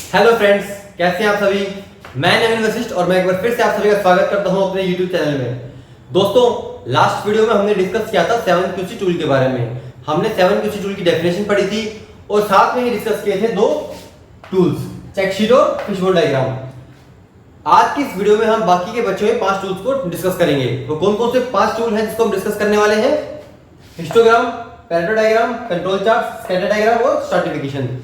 Hello friends, कैसे हैं आप सभी। मैं नवीन वशिष्ठ और मैं एक बार फिर से आप सभी का स्वागत करता हूं अपने YouTube चैनल में। दोस्तों, लास्ट वीडियो में हमने डिस्कस किया था 7QC टूल के बारे में। हमने 7QC टूल की डेफिनेशन पढ़ी थी और साथ में ही डिस्कस किए थे दो टूल्स, चेकशीट और फिशबोन डायग्राम। आज की इस वीडियो में हम बाकी के बचे हुए 5 टूल्स को डिस्कस करेंगे। तो कौन कौन से 5 टूल हैं जिसको हम डिस्कस करने वाले हैं? Histogram, Pareto diagram, control chart, scatter diagram और स्ट्रैटिफिकेशन।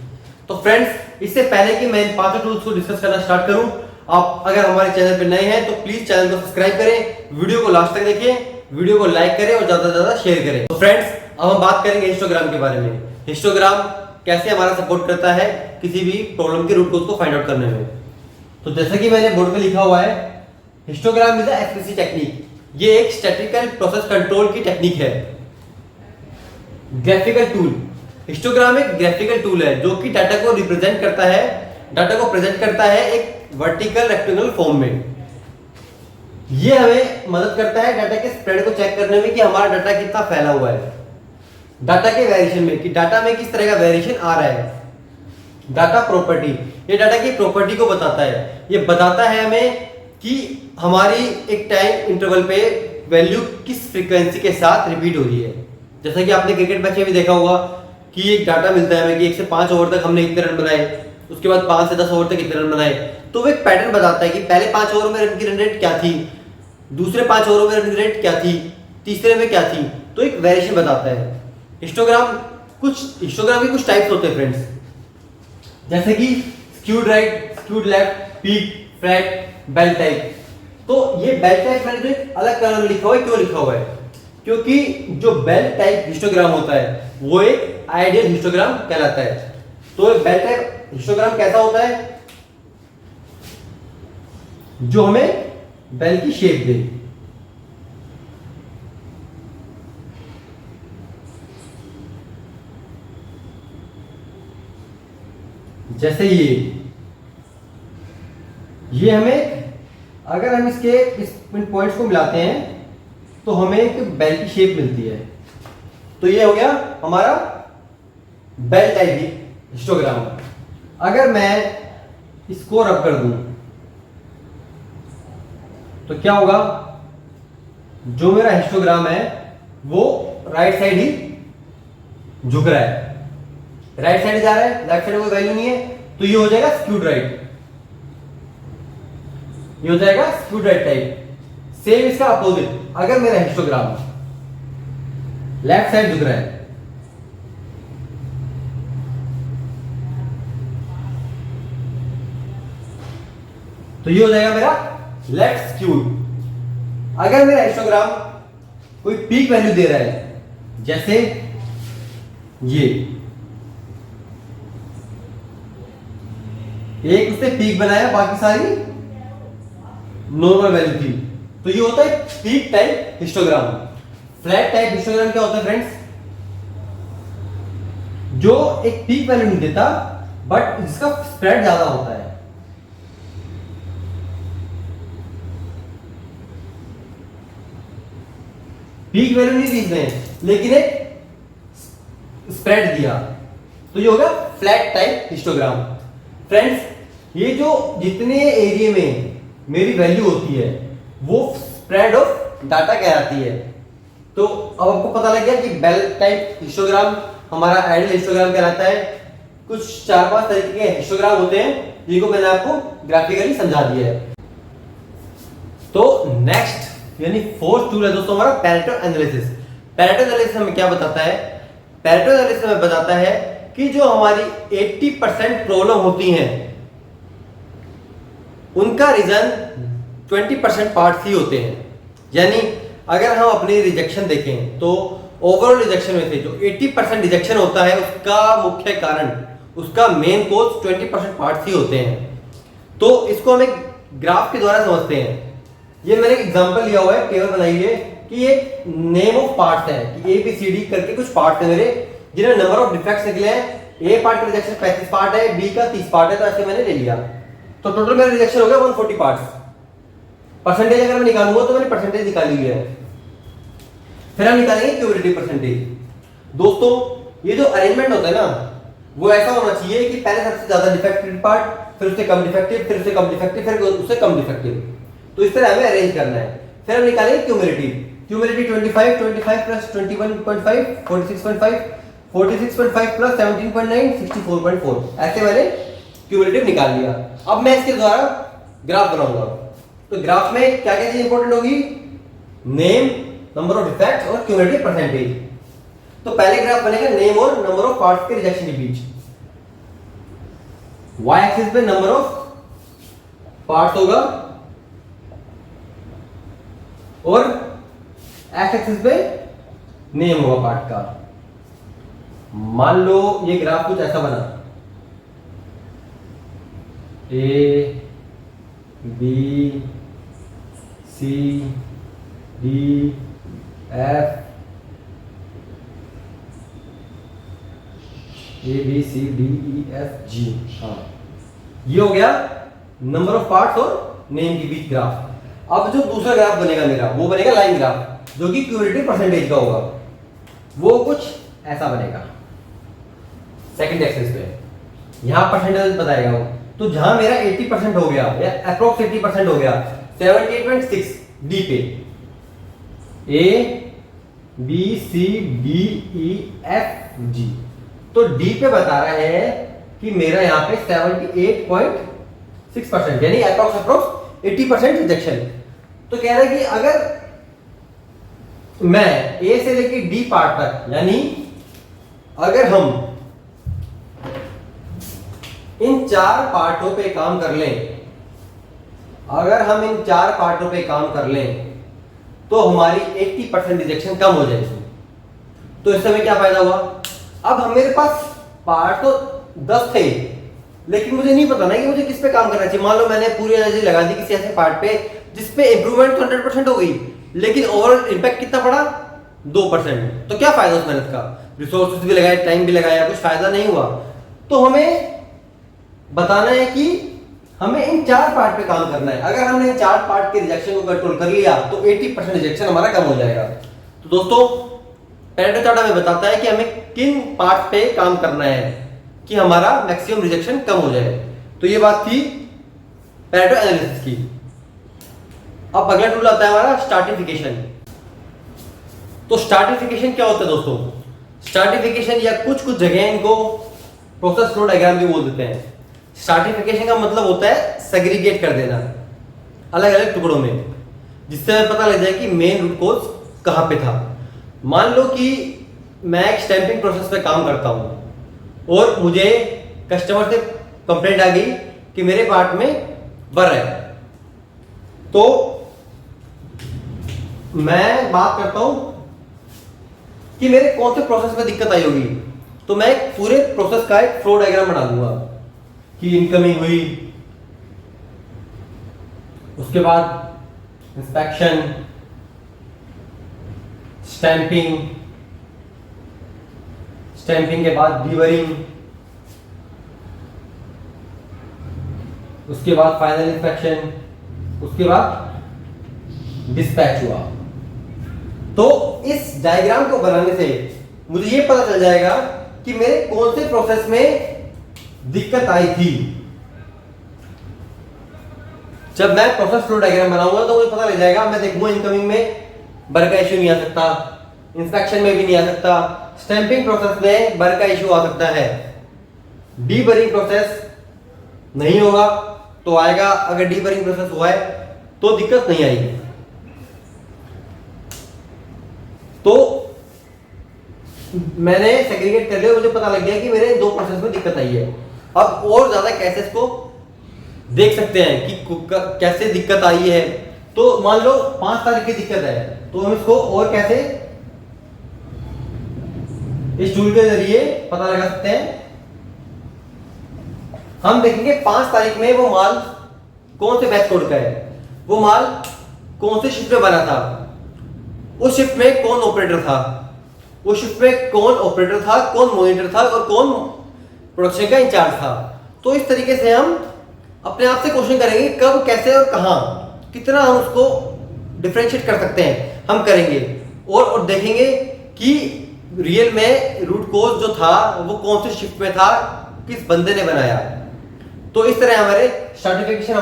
तो फ्रेंड्स, इससे पहले कि मैं इन 5 टूल्स को डिस्कस करना स्टार्ट करूं, आप अगर हमारे चैनल पर नए हैं तो प्लीज चैनल को सब्सक्राइब करें, वीडियो को लास्ट तक देखिए, वीडियो को लाइक करें और ज्यादा से ज्यादा शेयर करें। तो फ्रेंड्स, अब हम बात करेंगे हिस्टोग्राम के बारे में। हिस्टोग्राम कैसे हमारा सपोर्ट करता है किसी भी प्रॉब्लम के रूट कोज को फाइंड आउट करने में। तो जैसा कि मैंने बोर्ड पे लिखा हुआ है, histogram is a expressive technique. ये एक स्टैटिस्टिकल प्रोसेस कंट्रोल की टेक्निक है। ग्राफिकल टूल, हिस्टोग्राम एक ग्राफिकल टूल है जो कि डाटा को रिप्रेजेंट करता है, डाटा को प्रेजेंट करता है एक वर्टिकल रेक्टेंगुलर फॉर्म में। ये हमें मदद करता है डाटा के स्प्रेड को चेक करने में कि हमारा डाटा कितना फैला हुआ है, डाटा के वेरिएशन में कि डाटा में किस तरह का वेरिएशन आ रहा है। डाटा प्रॉपर्टी, ये डाटा की प्रॉपर्टी को बताता है। ये बताता है हमें कि हमारी एक टाइम इंटरवल पे वैल्यू किस फ्रीक्वेंसी के साथ रिपीट हो रही है। जैसा कि आपने क्रिकेट मैच में भी देखा होगा कि एक डाटा मिलता है हमें कि 1 से 5 ओवर तक हमने इतने रन बनाए, उसके बाद 5 से 10 ओवर तक इतने रन बनाए। तो वो एक पैटर्न बताता है कि पहले 5 ओवर में रन की रन रेट क्या थी, दूसरे 5 ओवर में रन रेट क्या थी, तीसरे में क्या थी। तो एक वेरिएशन बताता है। हिस्टोग्राम की कुछ टाइप्स होते हैं फ्रेंड्स, जैसे कि skewed right, skewed left, peak, flat, bell type. तो ये बेल टाइप मैंने जो एक अलग कलर में लिखा हुआ है, क्यों लिखा हुआ है? क्योंकि जो बेल टाइप हिस्टोग्राम होता है वो एक आइडियल हिस्टोग्राम कहलाता है। तो बेल टाइप हिस्टोग्राम कैसा होता है? जो हमें बेल की शेप दे। जैसे ये हमें, अगर हम इसके इन पॉइंट्स को मिलाते हैं तो हमें एक बेल की शेप मिलती है। तो ये हो गया हमारा बेल टाइप हिस्टोग्राम। अगर मैं इसको रब कर दूं तो क्या होगा? जो मेरा हिस्टोग्राम है वो राइट साइड ही झुक रहा है, राइट साइड जा रहा है, लेफ्ट साइड में कोई वैल्यू नहीं है। तो ये हो जाएगा स्क्यूड राइट, ये हो जाएगा स्क्यूड राइट टाइप। सेम इसका अपोजिट, अगर मेरा हिस्टोग्राम लेफ्ट साइड झुक रहा है तो ये हो जाएगा मेरा लेफ्ट स्क्यूड। अगर मेरा हिस्टोग्राम कोई पीक वैल्यू दे रहा है, जैसे ये एक उसने पीक बनाया, बाकी सारी नॉर्मल वैल्यू थी, तो ये होता है peak type histogram. Flat type histogram क्या होता है फ्रेंड्स? जो एक पीक वैल्यू नहीं देता बट जिसका स्प्रेड ज्यादा होता है। पीक वैल्यू नहीं दी इसने, लेकिन एक स्प्रेड दिया, तो ये होगा फ्लैट टाइप हिस्टोग्राम। फ्रेंड्स, ये जो जितने एरिया में मेरी वैल्यू होती है वो स्प्रेड ऑफ डाटा कहलाती है। तो अब आपको पता लग गया कि बेल टाइप हिस्टोग्राम हमारा आइडियल हिस्टोग्राम कहलाता है। कुछ 4-5 तरीके के हिस्टोग्राम होते हैं जिनको मैंने आपको ग्राफिकली समझा दिया है। तो नेक्स्ट यानी फोर्थ टूल है दोस्तों हमारा पैरेटो एनालिसिस। पैरेटो एनालिसिस हमें क्या बताता है? पैरेटो एनालिसिस हमें बताता है कि जो हमारी 80% प्रॉब्लम होती हैं उनका रीजन 20% पार्ट्स ही होते हैं। यानी अगर हम अपनी रिजेक्शन देखें तो ओवरऑल रिजेक्शन में से जो 80% रिजेक्शन होता है उसका मुख्य कारण, उसका मेन कोज 20% पार्ट्स ही होते हैं। तो इसको हम एक ग्राफ के द्वारा समझते हैं। ये मैंने एक एग्जांपल लिया हुआ है, टेबल बनाई है कि ये नेम ऑफ पार्ट्स है कि ए बी सी डी करके कुछ पार्ट्स हैं मेरे, जिन्हें नंबर ऑफ डिफेक्ट्स निकले हैं। ए पार्ट का रिजेक्शन 35 पार्ट है, बी का 30 पार्ट है, तो ऐसे मैंने ले लिया। तो टोटल मेरा रिजेक्शन हो गया 140 पार्ट्स। परसेंटेज अगर मैं निकालूंगा तो मैंने परसेंटेज निकाली हुई है। फिर हम निकालेंगे क्यूरेटिव परसेंटेज। दोस्तों, ये जो अरेंजमेंट होता है ना, वो ऐसा होना चाहिए कि पहले सबसे ज्यादा डिफेक्टेड पार्ट, फिर उससे कम डिफेक्टिव, फिर उससे कम डिफेक्टिव, फिर उससे कम डिफेक्टिव। तो इस तरह हमें अरेंज करना है। फिर हम निकालेंगे क्यूमुलेटिव। Cumulative 25, 25 plus 21.5, 46.5, 46.5 plus 17.9, 64.4। ऐसे मैंने क्यूमुलेटिव निकाल लिया। अब मैं इसके द्वारा ग्राफ बनाऊंगा। तो ग्राफ में क्या क्या चीज इंपॉर्टेंट होगी? नेम, नंबर ऑफ डिफेक्ट्स और क्यूमुलेटिव परसेंटेज। तो पहले ग्राफ बनेगा नेम और नंबर ऑफ पार्ट्स के रिजेक्शन के बीच। वाई एक्सिस पे नंबर ऑफ पार्ट्स होगा और एक्स एक्सिस पे नेम होगा पार्ट का। मान लो ये ग्राफ कुछ ऐसा बना, A B C D F, A B C D E F G. हाँ, ये हो गया नंबर ऑफ पार्ट्स और नेम के बीच ग्राफ। अब जो दूसरा ग्राफ बनेगा मेरा, वो बनेगा लाइन ग्राफ, जो कि क्यूमुलेटिव परसेंटेज का होगा। वो कुछ ऐसा बनेगा। सेकंड एक्सिस पे यहां परसेंटेज बताएगा वो। तो जहां मेरा 80% हो गया या अप्रोक्स 80% हो गया 78.6 डी पे, A B C D E F G, तो डी पे बता रहा है कि मेरा यहां पे 78.6% यानी अप्रोक्स 80% रिजेक्शन। तो कह रहा है कि अगर मैं ए से लेके डी पार्ट तक, यानी अगर हम इन 4 पार्टों पे काम कर लें, अगर हम इन 4 पार्टों पे काम कर लें तो हमारी 80% रिजेक्शन कम हो जाएगी। तो इस समय क्या फायदा हुआ? अब हम मेरे पास पार्ट तो 10 थे, लेकिन मुझे नहीं पता ना कि मुझे किस पे काम करना चाहिए। मान लो मैंने पूरी एनर्जी लगा दी किसी ऐसे पार्ट पे जिसपे इंप्रूवमेंट तो 100% हो गई, लेकिन ओवरऑल इंपैक्ट कितना पड़ा? 2%। तो क्या फायदा उस मेहनत का? रिसोर्सेज भी लगाए, टाइम भी लगाया, कुछ फायदा नहीं हुआ। तो हमें बताना है कि हमें इन 4 पार्ट पे काम करना है। अगर हमने इन 4 पार्ट के रिजेक्शन को कंट्रोल कर लिया तो 80% रिजेक्शन हमारा कम हो जाएगा। तो दोस्तों, पैरेटो चार्ट हमें बताता है कि हमें किन पार्ट पे काम करना है कि हमारा मैक्सिमम रिजेक्शन कम हो जाए। तो ये बात थी पैरेटो एनालिसिस की। अब अगला टूल आता है हमारा स्ट्रैटिफिकेशन। तो स्ट्रैटिफिकेशन क्या होता है दोस्तों? स्ट्रैटिफिकेशन या कुछ जगह इनको प्रोसेस फ्लो डायग्राम भी बोल देते हैं। स्ट्रैटिफिकेशन का मतलब होता है सेग्रीगेट कर देना अलग अलग टुकड़ों में, जिससे हमें पता लग जाए कि मेन रूट कोज कहां पे था। मान लो कि मैं एक स्टैंपिंग प्रोसेस पे काम करता हूं और मुझे कस्टमर से कंप्लेंट आ गई कि मेरे पार्ट में बर है। तो मैं बात करता हूं कि मेरे कौन से प्रोसेस में दिक्कत आई होगी। तो मैं पूरे प्रोसेस का एक फ्लो डायग्राम बना दूंगा कि इनकमिंग हुई, उसके बाद इंस्पेक्शन, स्टैंपिंग, स्टैंपिंग के बाद डीबरिंग, उसके बाद फाइनल इंस्पेक्शन, उसके बाद डिस्पैच हुआ। तो इस डायग्राम को बनाने से मुझे ये पता चल जाएगा कि मेरे कौन से प्रोसेस में दिक्कत आई थी। जब मैं प्रोसेस फ्लो डायग्राम बनाऊंगा तो मुझे पता लग जाएगा। मैं देखूंगा इनकमिंग में बर का इश्यू नहीं आ सकता, इंस्पेक्शन में भी नहीं आ सकता, स्टैंपिंग प्रोसेस में बर का इश्यू आ सकता है, डीबरिंग प्रोसेस नहीं होगा तो आएगा, अगर डीबरिंग प्रोसेस हुआ है तो दिक्कत नहीं आएगी। तो मैंने सेग्रीगेट कर लिया, मुझे पता लग गया कि मेरे 2 प्रोसेस में दिक्कत आई है। अब और ज्यादा केसेस को देख सकते हैं कि कैसे दिक्कत आई है। तो मान लो 5 तारीख की दिक्कत है, तो हम इसको और कैसे इस टूल के जरिए पता लगा सकते हैं। हम देखेंगे 5 तारीख में वो माल कौन से बैच कोड का है, वो माल कौन से शिफ्ट में बना था, उस शिफ्ट में कौन ऑपरेटर था, उस शिफ्ट में कौन ऑपरेटर था, कौन मॉनिटर था और कौन प्रोडक्शन का इंचार्ज था। तो इस तरीके से हम अपने आप से क्वेश्चन करेंगे कब, कैसे और कहां, कितना हम उसको डिफरेंशिएट कर सकते हैं, हम करेंगे और देखेंगे कि रियल में रूट कोज जो था वो कौन से शिफ्ट में था, किस बंदे ने बनाया। तो इस तरह हमारे स्ट्रैटिफिकेशन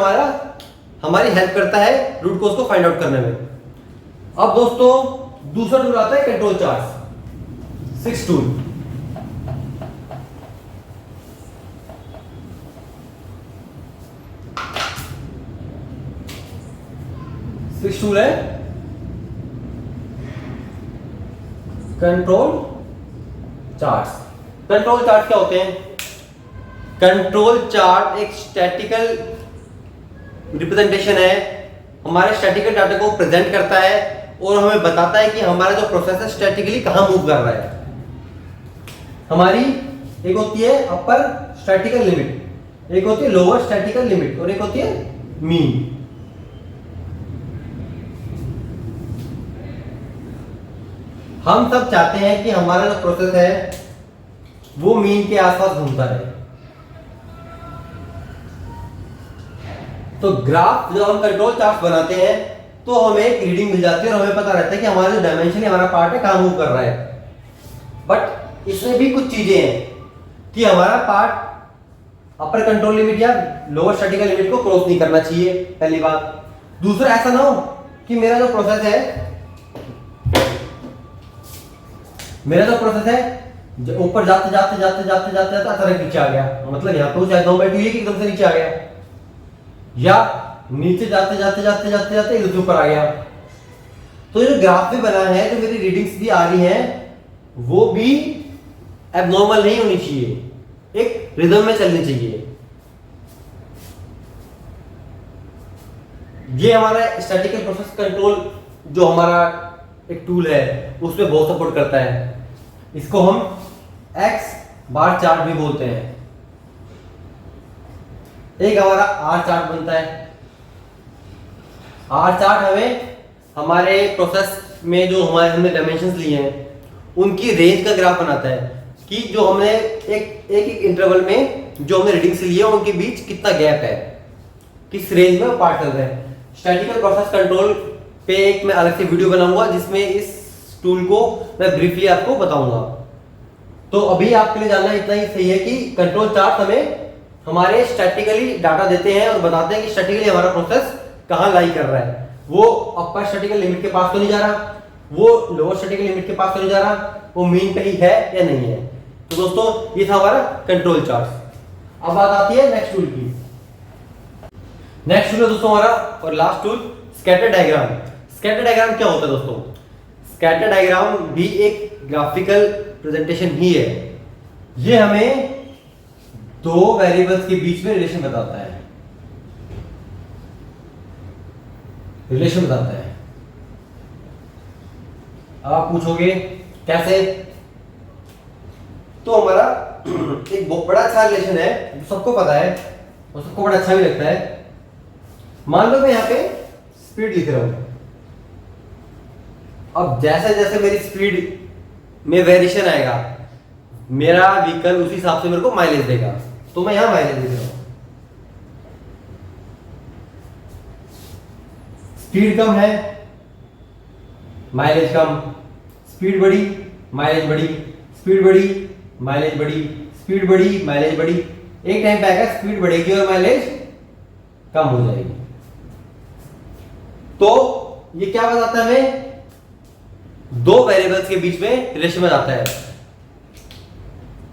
हमारी हेल्प करता है रूट कॉज को फाइंड आउट करने में। अब दोस्तों दूसरा टूल आता है control charts, 6 tool. Six tool है कंट्रोल चार्ट्स। कंट्रोल चार्ट क्या होते हैं? कंट्रोल चार्ट एक स्टैटिकल रिप्रेजेंटेशन है, हमारे स्टैटिकल डाटा को प्रेजेंट करता है और हमें बताता है कि हमारा जो प्रोसेस है स्टैटिकली कहां मूव कर रहा है। हमारी एक होती है अपर स्टैटिकल लिमिट, एक होती है लोअर स्टैटिकल लिमिट और एक होती है मीन। हम सब चाहते हैं कि हमारा जो प्रोसेस है वो मीन के आसपास घूमता रहे। तो ग्राफ जब हम कंट्रोल चार्ट बनाते हैं तो हमें एक रीडिंग मिल जाती है और हमें पता रहता है कि हमारा जो डायमेंशन है, हमारा पार्ट है, कहां मूव कर रहा है। बट इसमें भी कुछ चीजें हैं कि हमारा पार्ट अपर कंट्रोल लिमिट या लोअर स्टैटिकल लिमिट को क्रॉस नहीं करना चाहिए, पहली बात। दूसरा, ऐसा ना हो कि मेरा जो प्रोसेस है ऊपर जाते जाते अचानक नीचे आ गया, मतलब यहाँ पे शायद 9/2 है कि एकदम से नीचे आ गया, या नीचे जाते जाते एकदम से ऊपर आ गया। तो जो ग्राफ भी बना है, जो मेरी रीडिंग्स भी आ रही हैं, वो भी एबनॉर्मल नहीं होनी चाहिए, एक रिदम में चलनी चाहिए। ये हमारा स्टैटिकल प्रोसेस कंट्रोल जो हमारा एक टूल है उसमें बहुत सपोर्ट करता है। इसको हम एक्स बार चार्ट भी बोलते हैं। एक हमारा आर चार्ट बनता है। आर चार्ट हमें हमारे प्रोसेस में जो हमने डायमेंशंस लिए हैं उनकी रेंज का ग्राफ बनाता है कि जो हमने एक इंटरवल में जो हमने रीडिंग्स लिए हैं उनके बीच कितना गैप है, किस रेंज में पार्ट चल रहे हैं। स्टैटिकल प्रोसेस कंट्रोल पे एक मैं अलग से वीडियो बनाऊंगा जिसमें इस टूल को मैं ब्रीफली आपको बताऊंगा। तो अभी आपके लिए जानना इतना ही सही है कि कंट्रोल चार्ट हमें हमारे स्टैटिकली डाटा देते हैं और बताते हैं कि स्टैटिकली हमारा प्रोसेस कहां लाई कर रहा है। वो अपर स्टैटिकल लिमिट के पास तो नहीं जा रहा, वो लोअर स्टैटिकल लिमिट के पास तो नहीं जा रहा, वो मीन पे ही है या नहीं है। तो दोस्तों ये था हमारा कंट्रोल चार्ट। अब बात आती है नेक्स्ट टूल की। नेक्स्ट टूल है दोस्तों हमारा और last tool scatter diagram. Scatter diagram क्या होता है दोस्तों? स्कैटर डायग्राम भी एक ग्राफिकल प्रेजेंटेशन ही है। ये हमें दो वेरिएबल्स के बीच में रिलेशन बताता है। आप पूछोगे कैसे? तो हमारा एक बहुत बड़ा अच्छा रिलेशन है जो सबको पता है और सबको बड़ा अच्छा भी लगता है। मान लो मैं यहाँ पे स्पीड लिख रहा हूं। अब जैसे जैसे मेरी स्पीड में वेरिएशन आएगा मेरा व्हीकल उसी हिसाब से मेरे को माइलेज देगा। तो मैं यहां माइलेज लिख रहा हूं। स्पीड कम है, माइलेज कम, स्पीड बढ़ी, माइलेज बढ़ी, स्पीड बढ़ी, माइलेज बढ़ी, स्पीड बढ़ी, माइलेज बढ़ी। एक टाइम पे आएगा स्पीड बढ़ेगी और माइलेज कम हो जाएगी। तो ये क्या बताता है हमें? दो वेरिएबल्स के बीच में रिलेशन बताता है।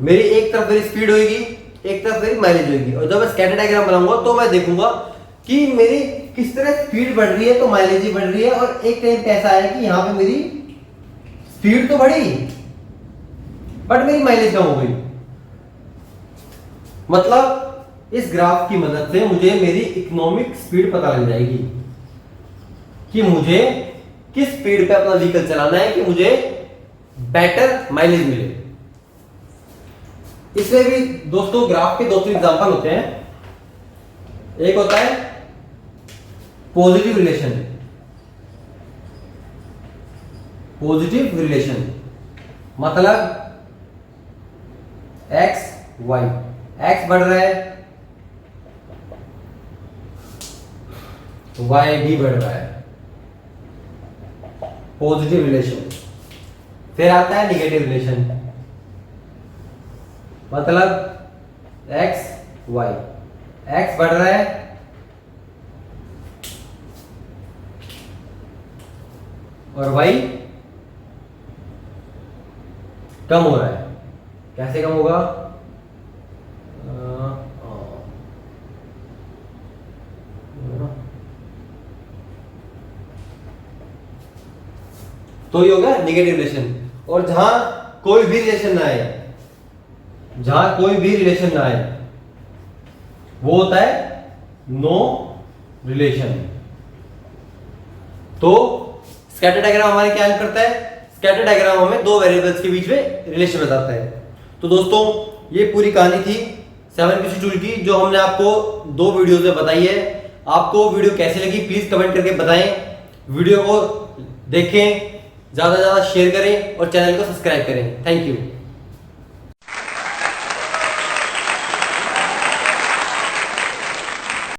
मेरी एक तरफ मेरी स्पीड होगी, एक तरफ मेरी माइलेज होगी। और जब मैं स्कैटर डायग्राम बनाऊंगा तो मैं देखूंगा कि मेरी किस तरह स्पीड बढ़ रही है तो माइलेज ही बढ़ रही है। और एक टाइम पे ऐसा है कि यहां पे मेरी स्पीड तो बढ़ी बट मेरी माइलेज कम हो गई। मतलब इस ग्राफ की मदद से मुझे मेरी इकोनॉमिक स्पीड पता लग जाएगी कि मुझे किस स्पीड पे अपना व्हीकल चलाना है कि मुझे बेटर माइलेज मिले। इसमें भी दोस्तों ग्राफ के दो तीन एग्जांपल होते हैं। एक होता है पॉजिटिव रिलेशन। पॉजिटिव रिलेशन मतलब एक्स वाई, एक्स बढ़ रहा है वाई भी बढ़ रहा है, पॉजिटिव रिलेशन। फिर आता है निगेटिव रिलेशन मतलब एक्स वाई, x बढ़ रहा है और y कम हो रहा है। कैसे कम होगा? तो ये होगा नेगेटिव रिलेशन। और जहां कोई भी रिलेशन ना आए, जहां कोई भी रिलेशन ना आए, वो होता है नो रिलेशन। तो स्कैटर डायग्राम हमारे क्या हेल्प करता है? स्कैटर डायग्राम हमें दो वेरिएबल्स के बीच में रिलेशन बताता है। तो दोस्तों ये पूरी कहानी थी 7pc टूल की, जो हमने आपको दो वीडियोस में बताई है। आपको वीडियो कैसी लगी प्लीज कमेंट करके बताएं। वीडियो को देखें, ज्यादा से ज्यादा शेयर करें और चैनल को सब्सक्राइब करें। Thank you.